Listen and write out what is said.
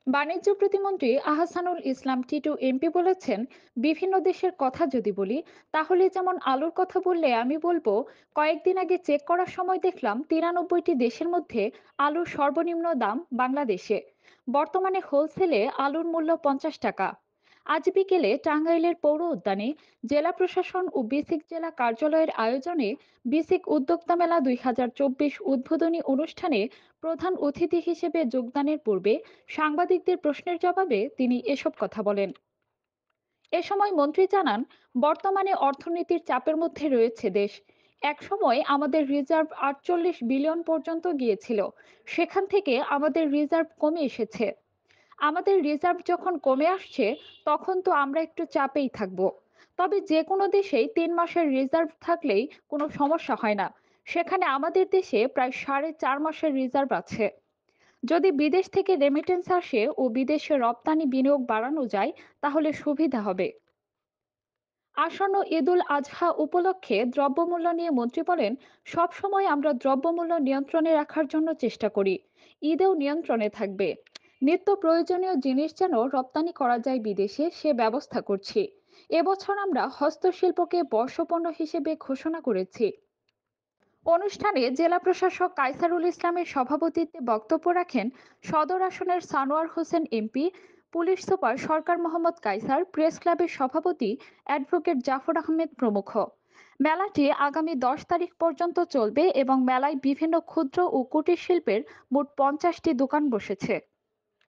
বাণিজ্য প্রতিমন্ত্রী আহসানুল ইসলাম টিটু এমপি বলেছেন, বিভিন্ন দেশের কথা যদি বলি তাহলে যেমন আলুর কথা বললে আমি বলবো, কয়েকদিন আগে চেক করার সময় দেখলাম 93টি দেশের মধ্যে আলুর সর্বনিম্ন দাম বাংলাদেশে। বর্তমানে হোলসেলে আলুর মূল্য 50 টাকা। আজ বিকেলে টাঙ্গাইলের পৌর উদ্যানে জেলা প্রশাসন ও বিসিক জেলা কার্যালয়ের আয়োজনে বিসিক উদ্যোক্তা মেলা 2024 উদ্বোধনী অনুষ্ঠানে প্রধান অতিথি হিসেবে যোগদানের পূর্বে সাংবাদিকদের প্রশ্নের জবাবে তিনি এসব কথা বলেন। এ সময় মন্ত্রী জানান, বর্তমানে অর্থনীতির চাপের মধ্যে রয়েছে দেশ। একসময় আমাদের রিজার্ভ 48 বিলিয়ন পর্যন্ত গিয়েছিল, সেখান থেকে আমাদের রিজার্ভ কমে এসেছে। আমাদের রিজার্ভ যখন কমে আসছে, তখন তো আমরা একটু চাপেই থাকব। তবে যে কোনো দেশেই 3 মাসের রিজার্ভ থাকলেই কোনো সমস্যা হয় না। সেখানে আমাদের দেশে প্রায় 4.5 মাসের রিজার্ভ আছে। যদি বিদেশ থেকে রেমিটেন্স আসে ও বিদেশে রপ্তানি বিনিয়োগ বাড়ানো যায়, তাহলে সুবিধা হবে। আসন্ন ঈদুল আজহা উপলক্ষে দ্রব্যমূল্য নিয়ে মন্ত্রী বলেন, সবসময় আমরা দ্রব্যমূল্য নিয়ন্ত্রণে রাখার জন্য চেষ্টা করি। ঈদেও নিয়ন্ত্রণে থাকবে। নিত্য প্রয়োজনীয় জিনিস যেন রপ্তানি করা যায় বিদেশে, সে ব্যবস্থা করছি। এবছর আমরা হস্তশিল্পকে বর্ষপণ্য হিসেবে ঘোষণা করেছি। অনুষ্ঠানে জেলা প্রশাসক কায়সারুল ইসলামের সভাপতিত্বে বক্তব্য রাখেন সদর আসনের Sanowar Hossain MP, police super Sarkar Mohammad Kaiser, press ক্লাবের সভাপতি অ্যাডভোকেট জাফর আহমেদ প্রমুখ। মেলাটি আগামী 10 তারিখ পর্যন্ত চলবে এবং মেলায় বিভিন্ন ক্ষুদ্র ও কুটির শিল্পের মোট 50টি দোকান বসেছে।